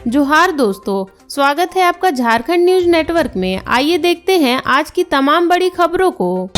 जोहार दोस्तों, स्वागत है आपका झारखंड न्यूज नेटवर्क में। आइए देखते हैं आज की तमाम बड़ी खबरों को।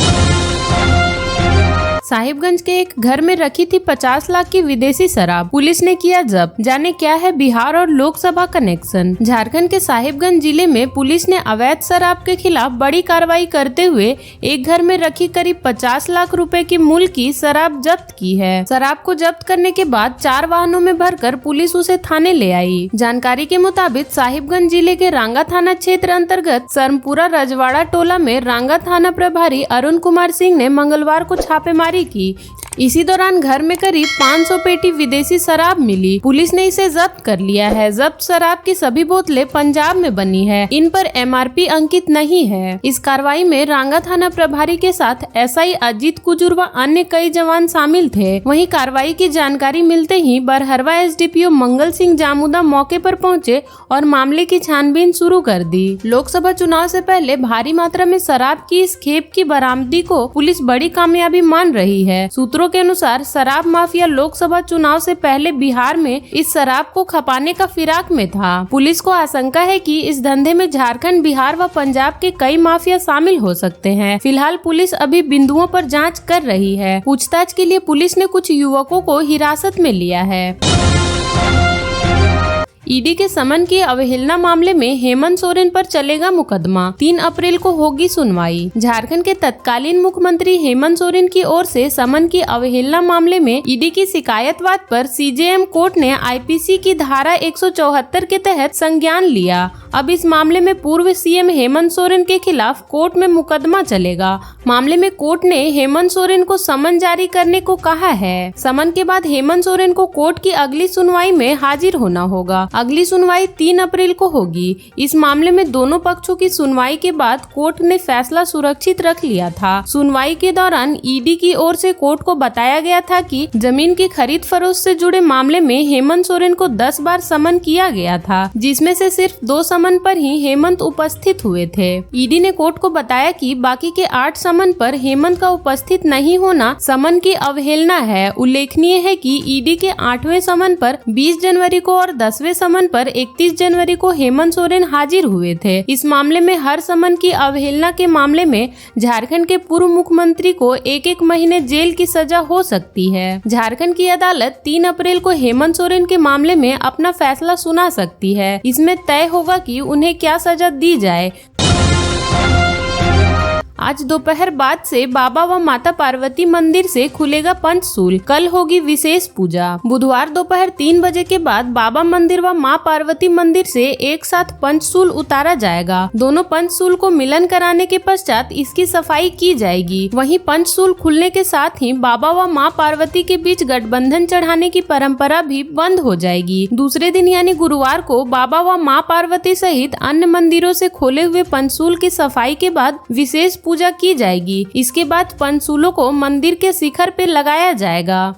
साहिबगंज के एक घर में रखी थी 50 लाख की विदेशी शराब, पुलिस ने किया जब्त। जाने क्या है बिहार और लोकसभा कनेक्शन। झारखंड के साहिबगंज जिले में पुलिस ने अवैध शराब के खिलाफ बड़ी कार्रवाई करते हुए एक घर में रखी करीब 50 लाख रुपए की मूल्य की शराब जब्त की है। शराब को जब्त करने के बाद 4 वाहनों में भरकर पुलिस उसे थाने ले आई। जानकारी के मुताबिक साहिबगंज जिले के रांगा थाना क्षेत्र अंतर्गत सरमपुरा रजवाड़ा टोला में रांगा थाना प्रभारी अरुण कुमार सिंह ने मंगलवार को छापेमारी की। इसी दौरान घर में करीब 500 पेटी विदेशी शराब मिली। पुलिस ने इसे जब्त कर लिया है। जब्त शराब की सभी बोतलें पंजाब में बनी है। इन पर MRP अंकित नहीं है। इस कार्रवाई में रांगा थाना प्रभारी के साथ SI अजीत कुजूर व अन्य कई जवान शामिल थे। वहीं कार्रवाई की जानकारी मिलते ही बरहरवा SDPO मंगल सिंह जामुदा मौके पर पहुंचे और मामले की छानबीन शुरू कर दी। लोकसभा चुनाव से पहले भारी मात्रा में शराब की इस खेप की बरामदी को पुलिस बड़ी कामयाबी मान रही है। सूत्रों के अनुसार शराब माफिया लोकसभा चुनाव से पहले बिहार में इस शराब को खपाने का फिराक में था। पुलिस को आशंका है कि इस धंधे में झारखंड, बिहार व पंजाब के कई माफिया शामिल हो सकते हैं। फिलहाल पुलिस अभी बिंदुओं पर जांच कर रही है। पूछताछ के लिए पुलिस ने कुछ युवकों को हिरासत में लिया है। ईडी के समन की अवहेलना मामले में हेमंत सोरेन पर चलेगा मुकदमा। 3 अप्रैल को होगी सुनवाई। झारखंड के तत्कालीन मुख्यमंत्री हेमंत सोरेन की ओर से समन की अवहेलना मामले में ईडी की शिकायतवाद पर CJM कोर्ट ने IPC की धारा 174 के तहत संज्ञान लिया। अब इस मामले में पूर्व CM हेमंत सोरेन के खिलाफ कोर्ट में मुकदमा चलेगा। मामले में कोर्ट ने हेमंत सोरेन को समन जारी करने को कहा है। समन के बाद हेमंत सोरेन को कोर्ट की अगली सुनवाई में हाजिर होना होगा। अगली सुनवाई 3 अप्रैल को होगी। इस मामले में दोनों पक्षों की सुनवाई के बाद कोर्ट ने फैसला सुरक्षित रख लिया था। सुनवाई के दौरान ईडी की ओर से कोर्ट को बताया गया था कि जमीन की खरीद फरोख्त से जुड़े मामले में हेमंत सोरेन को 10 बार समन किया गया था, जिसमें से सिर्फ 2 समन पर ही हेमंत उपस्थित हुए थे। ईडी ने कोर्ट को बताया कि बाकी के 8 समन पर हेमंत का उपस्थित नहीं होना समन की अवहेलना है। उल्लेखनीय है कि ईडी के 8वें समन पर 20 जनवरी को और 10वें समन पर 31 जनवरी को हेमंत सोरेन हाजिर हुए थे। इस मामले में हर समन की अवहेलना के मामले में झारखंड के पूर्व मुख्यमंत्री को 1-1 महीने जेल की सजा हो सकती है। झारखंड की अदालत 3 अप्रैल को हेमंत सोरेन के मामले में अपना फैसला सुना सकती है। इसमें तय होगा कि उन्हें क्या सजा दी जाए। आज दोपहर बाद से बाबा व माता पार्वती मंदिर से खुलेगा पंचशूल। कल होगी विशेष पूजा। बुधवार दोपहर 3 बजे के बाद बाबा मंदिर व मां पार्वती मंदिर से एक साथ पंचशूल उतारा जाएगा। दोनों पंचशूल को मिलन कराने के पश्चात इसकी सफाई की जाएगी। वहीं पंचशूल खुलने के साथ ही बाबा व मां पार्वती के बीच गठबंधन चढ़ाने की परंपरा भी बंद हो जाएगी। दूसरे दिन यानी गुरुवार को बाबा व मां पार्वती सहित अन्य मंदिरों से खोले हुए पंचशूल की सफाई के बाद विशेष पूजा की जाएगी। इसके बाद पंचशूलों को मंदिर के शिखर पे लगाया जाएगा।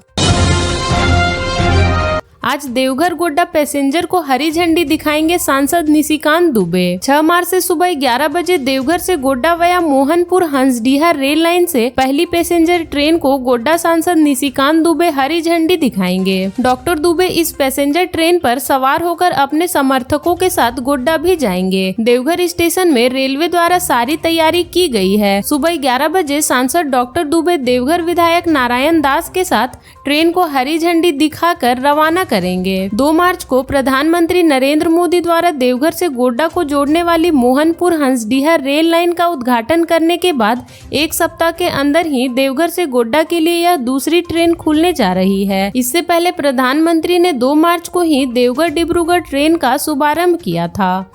आज देवघर गोड्डा पैसेंजर को हरी झंडी दिखाएंगे सांसद निशिकांत दुबे। 6 मार्च से सुबह 11 बजे देवघर से गोड्डा वया मोहनपुर हंसडीहा रेल लाइन से पहली पैसेंजर ट्रेन को गोड्डा सांसद निशिकांत दुबे हरी झंडी दिखाएंगे। डॉक्टर दुबे इस पैसेंजर ट्रेन पर सवार होकर अपने समर्थकों के साथ गोड्डा भी जाएंगे। देवघर स्टेशन में रेलवे द्वारा सारी तैयारी की गई है। सुबह 11 बजे सांसद डॉक्टर दुबे देवघर विधायक नारायण दास के साथ ट्रेन को हरी झंडी दिखाकर रवाना करेंगे। 2 मार्च को प्रधानमंत्री नरेंद्र मोदी द्वारा देवघर से गोड्डा को जोड़ने वाली मोहनपुर हंसडीहा रेल लाइन का उद्घाटन करने के बाद 1 सप्ताह के अंदर ही देवघर से गोड्डा के लिए यह दूसरी ट्रेन खुलने जा रही है। इससे पहले प्रधानमंत्री ने 2 मार्च को ही देवघर डिब्रूगढ़ ट्रेन का शुभारंभ किया था।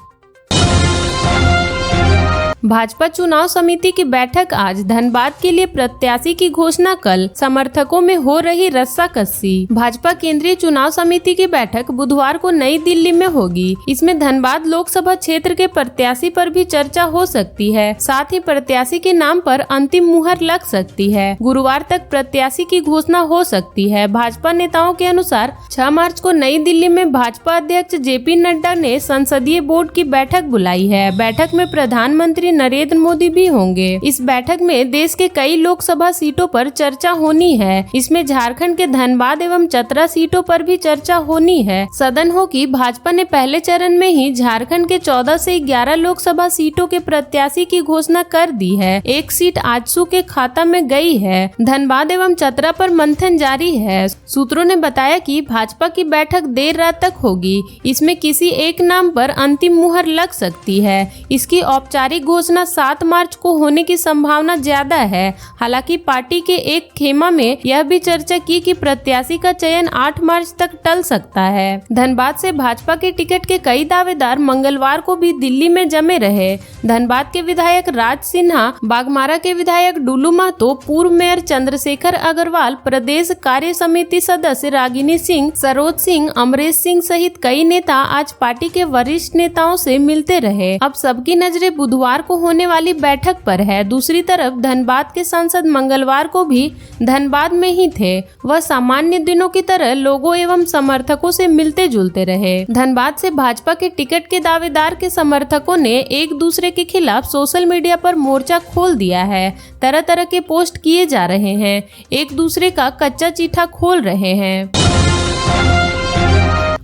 भाजपा चुनाव समिति की बैठक आज। धनबाद के लिए प्रत्याशी की घोषणा कल। समर्थकों में हो रही रस्साकसी। भाजपा केंद्रीय चुनाव समिति की बैठक बुधवार को नई दिल्ली में होगी। इसमें धनबाद लोकसभा क्षेत्र के प्रत्याशी पर भी चर्चा हो सकती है। साथ ही प्रत्याशी के नाम पर अंतिम मुहर लग सकती है। गुरुवार तक प्रत्याशी की घोषणा हो सकती है। भाजपा नेताओं के अनुसार 6 मार्च को नई दिल्ली में भाजपा अध्यक्ष JP नड्डा ने संसदीय बोर्ड की बैठक बुलाई है। बैठक में प्रधानमंत्री नरेंद्र मोदी भी होंगे। इस बैठक में देश के कई लोकसभा सीटों पर चर्चा होनी है। इसमें झारखंड के धनबाद एवं चतरा सीटों पर भी चर्चा होनी है। सदन हो कि भाजपा ने पहले चरण में ही झारखंड के 14 से 11 लोकसभा सीटों के प्रत्याशी की घोषणा कर दी है। एक सीट आजसू के खाता में गई है। धनबाद एवं चतरा पर मंथन जारी है। सूत्रों ने बताया कि भाजपा की बैठक देर रात तक होगी। इसमें किसी एक नाम पर अंतिम मुहर लग सकती है। इसकी औपचारिक घोषणा 7 मार्च को होने की संभावना ज्यादा है। हालांकि पार्टी के एक खेमा में यह भी चर्चा की कि प्रत्याशी का चयन 8 मार्च तक टल सकता है। धनबाद से भाजपा के टिकट के कई दावेदार मंगलवार को भी दिल्ली में जमे रहे। धनबाद के विधायक राज सिन्हा, बाघमारा के विधायक डुलू महतो, पूर्व मेयर चंद्रशेखर अग्रवाल, प्रदेश कार्य समिति सदस्य रागिनी सिंह, सरोज सिंह, अमरेश सिंह सहित कई नेता आज पार्टी के वरिष्ठ नेताओं से मिलते रहे। अब सबकी नजरें बुधवार को होने वाली बैठक पर है। दूसरी तरफ धनबाद के सांसद मंगलवार को भी धनबाद में ही थे। वह सामान्य दिनों की तरह लोगों एवं समर्थकों से मिलते जुलते रहे। धनबाद से भाजपा के टिकट के दावेदार के समर्थकों ने एक दूसरे के खिलाफ सोशल मीडिया पर मोर्चा खोल दिया है। तरह तरह के पोस्ट किए जा रहे हैं। एक दूसरे का कच्चा चिट्ठा खोल रहे हैं।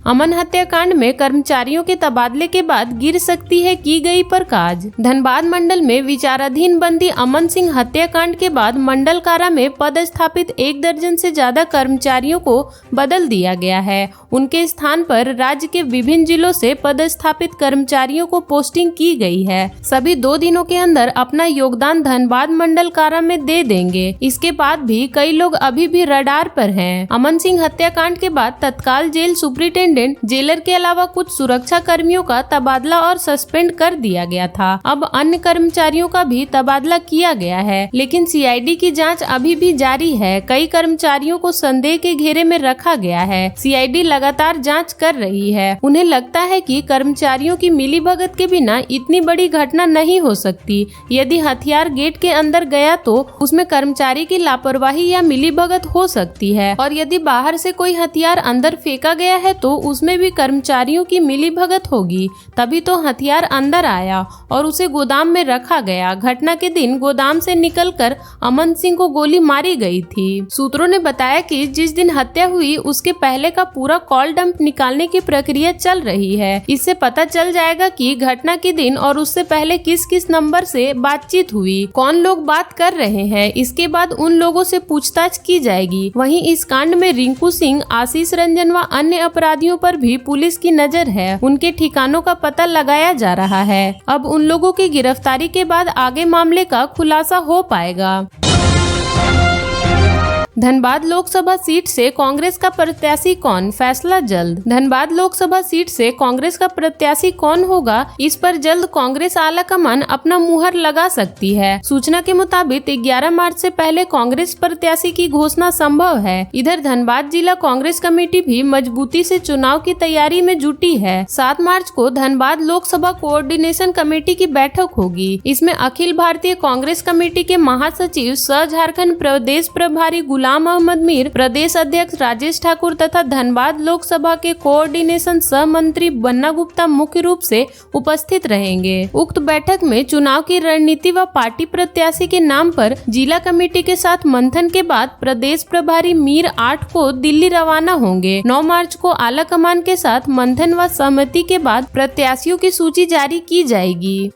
अमन हत्याकांड में कर्मचारियों के तबादले के बाद गिर सकती है की गई परकाज। धनबाद मंडल में विचाराधीन बंदी अमन सिंह हत्याकांड के बाद मंडल कारा में पदस्थापित 1 दर्जन से ज्यादा कर्मचारियों को बदल दिया गया है। उनके स्थान पर राज्य के विभिन्न जिलों से पदस्थापित कर्मचारियों को पोस्टिंग की गई है। सभी 2 दिनों के अंदर अपना योगदान धनबाद मंडल कारा में दे देंगे। इसके बाद भी कई लोग अभी भी रडार पर हैं। अमन सिंह हत्याकांड के बाद तत्काल जेल सुपरिटेंडेंट, जेलर के अलावा कुछ सुरक्षा कर्मियों का तबादला और सस्पेंड कर दिया गया था। अब अन्य कर्मचारियों का भी तबादला किया गया है, लेकिन सीआईडी की जांच अभी भी जारी है। कई कर्मचारियों को संदेह के घेरे में रखा गया है। सीआईडी लगातार जांच कर रही है। उन्हें लगता है कि कर्मचारियों की मिलीभगत के बिना इतनी बड़ी घटना नहीं हो सकती। यदि हथियार गेट के अंदर गया तो उसमें कर्मचारी की लापरवाही या मिलीभगत हो सकती है, और यदि बाहर से कोई हथियार अंदर फेंका गया है तो उसमें भी कर्मचारियों की मिलीभगत होगी। तभी तो हथियार अंदर आया और उसे गोदाम में रखा गया। घटना के दिन गोदाम से निकलकर अमन सिंह को गोली मारी गई थी। सूत्रों ने बताया कि जिस दिन हत्या हुई उसके पहले का पूरा कॉल डंप निकालने की प्रक्रिया चल रही है। इससे पता चल जाएगा कि घटना के दिन और उससे पहले किस किस नंबर से बातचीत हुई, कौन लोग बात कर रहे हैं। इसके बाद उन लोगों से पूछताछ की जाएगी। वहीं इस कांड में रिंकू सिंह, आशीष रंजन व अन्य अपराधियों पर भी पुलिस की नजर है। उनके ठिकानों का पता लगाया जा रहा है। अब उन लोगों की गिरफ्तारी के बाद आगे मामले का खुलासा हो पाएगा। धनबाद लोकसभा सीट से कांग्रेस का प्रत्याशी कौन, फैसला जल्द। धनबाद लोकसभा सीट से कांग्रेस का प्रत्याशी कौन होगा, इस पर जल्द कांग्रेस आला कमान अपना मुहर लगा सकती है। सूचना के मुताबिक 11 मार्च से पहले कांग्रेस प्रत्याशी की घोषणा संभव है। इधर धनबाद जिला कांग्रेस कमेटी भी मजबूती से चुनाव की तैयारी में जुटी है। 7 मार्च को धनबाद लोकसभा कोऑर्डिनेशन कमेटी की बैठक होगी। इसमें अखिल भारतीय कांग्रेस कमेटी के महासचिव सह झारखंड प्रदेश प्रभारी गुलाम अहमद मीर, प्रदेश अध्यक्ष राजेश ठाकुर तथा धनबाद लोकसभा के कोऑर्डिनेशन सह मंत्री बन्ना गुप्ता मुख्य रूप से उपस्थित रहेंगे। उक्त बैठक में चुनाव की रणनीति व पार्टी प्रत्याशी के नाम पर जिला कमेटी के साथ मंथन के बाद प्रदेश प्रभारी मीर 8 को दिल्ली रवाना होंगे। 9 मार्च को आला कमान के साथ मंथन व सहमति के बाद प्रत्याशियों की सूची जारी की जाएगी।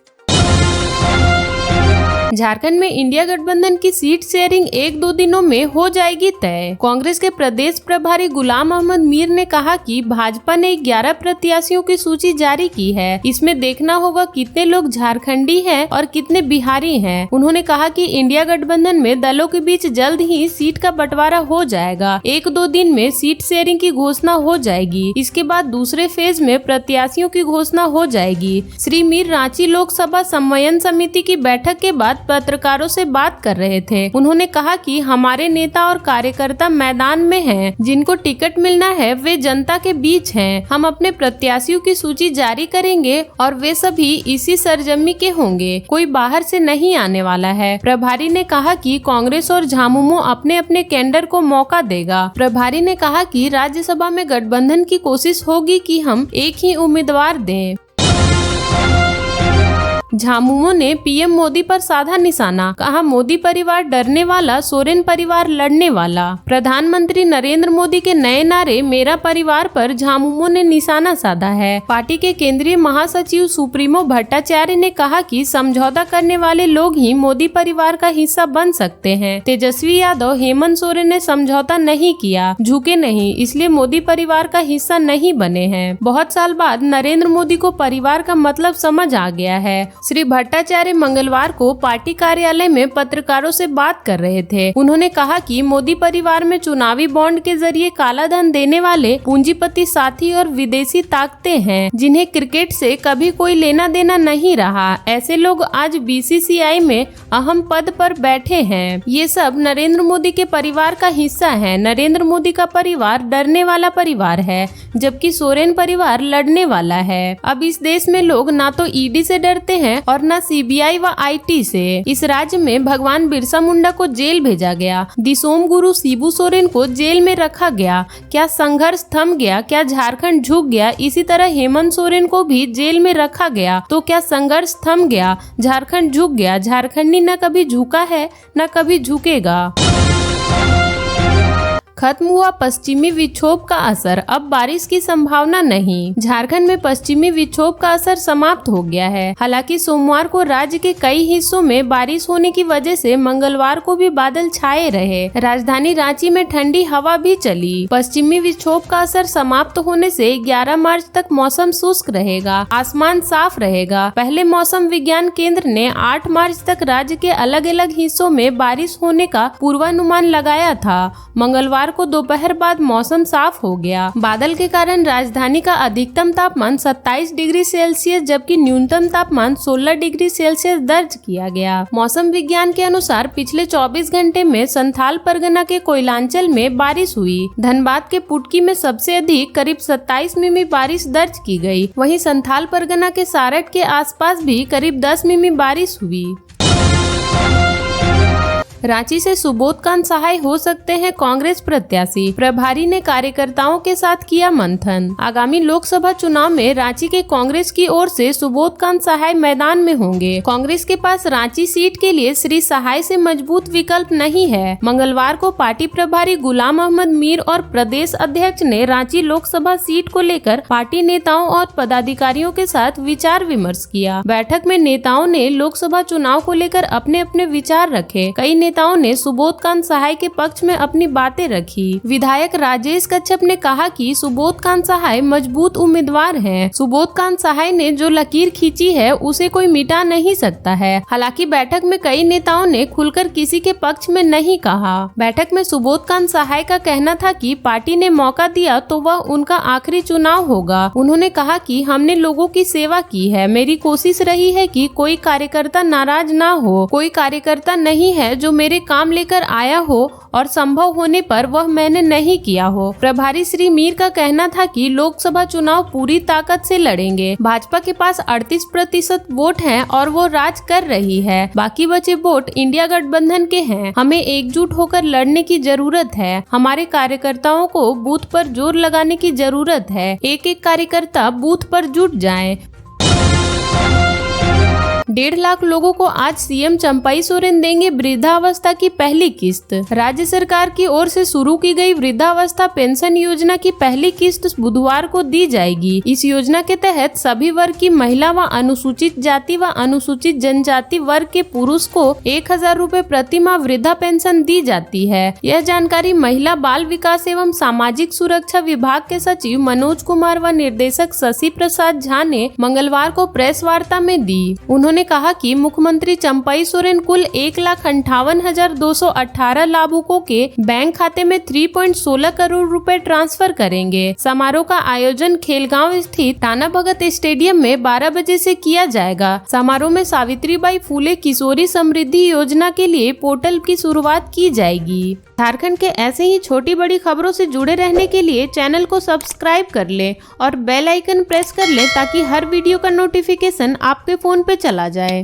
झारखंड में इंडिया गठबंधन की सीट शेयरिंग 1-2 दिनों में हो जाएगी तय। कांग्रेस के प्रदेश प्रभारी गुलाम अहमद मीर ने कहा कि भाजपा ने 11 प्रत्याशियों की सूची जारी की है। इसमें देखना होगा कितने लोग झारखंडी हैं और कितने बिहारी हैं। उन्होंने कहा कि इंडिया गठबंधन में दलों के बीच जल्द ही सीट का बंटवारा हो जाएगा। 1-2 दिन में सीट शेयरिंग की घोषणा हो जाएगी। इसके बाद दूसरे फेज में प्रत्याशियों की घोषणा हो जाएगी। श्री मीर रांची लोकसभा समन्वयन समिति की बैठक के बाद पत्रकारों से बात कर रहे थे। उन्होंने कहा कि हमारे नेता और कार्यकर्ता मैदान में हैं। जिनको टिकट मिलना है वे जनता के बीच हैं। हम अपने प्रत्याशियों की सूची जारी करेंगे और वे सभी इसी सरजमी के होंगे। कोई बाहर से नहीं आने वाला है। प्रभारी ने कहा कि कांग्रेस और झामुमो अपने अपने कैंडर को मौका देगा। प्रभारी ने कहा कि राज्यसभा में गठबंधन की कोशिश होगी कि हम एक ही उम्मीदवार दें। झामुमो ने पीएम मोदी पर साधा निशाना, कहा मोदी परिवार डरने वाला, सोरेन परिवार लड़ने वाला। प्रधानमंत्री नरेंद्र मोदी के नए नारे मेरा परिवार पर झामुमो ने निशाना साधा है। पार्टी के केंद्रीय महासचिव सुप्रीमो भट्टाचार्य ने कहा कि समझौता करने वाले लोग ही मोदी परिवार का हिस्सा बन सकते हैं। तेजस्वी यादव, हेमंत सोरेन ने समझौता नहीं किया, झुके नहीं, इसलिए मोदी परिवार का हिस्सा नहीं बने हैं। बहुत साल बाद नरेंद्र मोदी को परिवार का मतलब समझ आ गया है। श्री भट्टाचार्य मंगलवार को पार्टी कार्यालय में पत्रकारों से बात कर रहे थे। उन्होंने कहा कि मोदी परिवार में चुनावी बॉन्ड के जरिए काला धन देने वाले पूंजीपति साथी और विदेशी ताकतें हैं, जिन्हें क्रिकेट से कभी कोई लेना देना नहीं रहा। ऐसे लोग आज बीसीसीआई में अहम पद पर बैठे हैं। ये सब नरेंद्र मोदी के परिवार का हिस्सा है। नरेंद्र मोदी का परिवार डरने वाला परिवार है, जबकि सोरेन परिवार लड़ने वाला है। अब इस देश में लोग ना तो ईडी से डरते हैं और ना सीबीआई व आईटी से। इस राज्य में भगवान बिरसा मुंडा को जेल भेजा गया, दिसोम गुरु शिबू सोरेन को जेल में रखा गया। क्या संघर्ष थम गया? क्या झारखंड झुक गया? इसी तरह हेमंत सोरेन को भी जेल में रखा गया, तो क्या संघर्ष थम गया? झारखंड झुक गया? झारखंडी न कभी झुका है न कभी झुकेगा। खत्म हुआ पश्चिमी विक्षोभ का असर, अब बारिश की संभावना नहीं। झारखंड में पश्चिमी विक्षोभ का असर समाप्त हो गया है। हालांकि सोमवार को राज्य के कई हिस्सों में बारिश होने की वजह से मंगलवार को भी बादल छाए रहे। राजधानी रांची में ठंडी हवा भी चली। पश्चिमी विक्षोभ का असर समाप्त होने से 11 मार्च तक मौसम शुष्क रहेगा, आसमान साफ रहेगा। पहले मौसम विज्ञान केंद्र ने 8 मार्च तक राज्य के अलग अलग हिस्सों में बारिश होने का पूर्वानुमान लगाया था। मंगलवार को दोपहर बाद मौसम साफ हो गया। बादल के कारण राजधानी का अधिकतम तापमान 27 डिग्री सेल्सियस जबकि न्यूनतम तापमान 16 डिग्री सेल्सियस दर्ज किया गया। मौसम विज्ञान के अनुसार पिछले 24 घंटे में संथाल परगना के कोयलांचल में बारिश हुई। धनबाद के पुटकी में सबसे अधिक करीब 27 मिमी बारिश दर्ज की गई। वहीं संथाल परगना के सारट के आसपास भी करीब 10 मिमी बारिश हुई। रांची से सुबोधकांत सहाय हो सकते हैं कांग्रेस प्रत्याशी, प्रभारी ने कार्यकर्ताओं के साथ किया मंथन। आगामी लोकसभा चुनाव में रांची के कांग्रेस की ओर से सुबोधकांत सहाय मैदान में होंगे। कांग्रेस के पास रांची सीट के लिए श्री सहाय से मजबूत विकल्प नहीं है। मंगलवार को पार्टी प्रभारी गुलाम अहमद मीर और प्रदेश अध्यक्ष ने रांची लोकसभा सीट को लेकर पार्टी नेताओं और पदाधिकारियों के साथ विचार विमर्श किया। बैठक में नेताओं ने लोकसभा चुनाव को लेकर अपने अपने विचार रखे। कई नेताओं ने सुबोधकांत सहाय के पक्ष में अपनी बातें रखी। विधायक राजेश कच्छप ने कहा कि सुबोधकांत सहाय मजबूत उम्मीदवार हैं। सुबोधकांत सहाय ने जो लकीर खींची है उसे कोई मिटा नहीं सकता है। हालांकि बैठक में कई नेताओं ने खुलकर किसी के पक्ष में नहीं कहा। बैठक में सुबोधकांत सहाय का कहना था कि पार्टी ने मौका दिया तो वह उनका आखिरी चुनाव होगा। उन्होंने कहा कि हमने लोगों की सेवा की है, मेरी कोशिश रही है कि कोई कार्यकर्ता नाराज ना हो। कोई कार्यकर्ता नहीं है जो मेरे काम लेकर आया हो और संभव होने पर वह मैंने नहीं किया हो। प्रभारी श्री मीर का कहना था कि लोकसभा चुनाव पूरी ताकत से लड़ेंगे। भाजपा के पास 38% वोट हैं और वो राज कर रही है। बाकी बचे वोट इंडिया गठबंधन के हैं। हमें एकजुट होकर लड़ने की जरूरत है। हमारे कार्यकर्ताओं को बूथ पर जोर लगाने की जरूरत है। एक एक कार्यकर्ता बूथ पर जुट जाए। 1.5 लाख लोगों को आज सीएम चंपाई सोरेन देंगे वृद्धावस्था की पहली किस्त। राज्य सरकार की ओर से शुरू की गई वृद्धावस्था पेंशन योजना की पहली किस्त बुधवार को दी जाएगी। इस योजना के तहत सभी वर्ग की महिला व अनुसूचित जाति व अनुसूचित जनजाति वर्ग के पुरुष को 1000 रूपए प्रति माह वृद्धा पेंशन दी जाती है। यह जानकारी महिला बाल विकास एवं सामाजिक सुरक्षा विभाग के सचिव मनोज कुमार व निर्देशक शशि प्रसाद झा ने मंगलवार को प्रेस वार्ता में दी। उन्होंने कहा कि मुख्यमंत्री चंपाई सोरेन कुल 1,58,218 लाभुकों के बैंक खाते में 3.16 करोड़ रुपए ट्रांसफर करेंगे। समारोह का आयोजन खेलगांव स्थित टाना भगत स्टेडियम में 12 बजे से किया जाएगा। समारोह में सावित्रीबाई फूले किशोरी समृद्धि योजना के लिए पोर्टल की शुरुआत की जाएगी। झारखंड के ऐसे ही छोटी बड़ी खबरों से जुड़े रहने के लिए चैनल को सब्सक्राइब कर ले और बेल आइकन प्रेस कर ले ताकि हर वीडियो का नोटिफिकेशन आपके फोन पे चला जाए।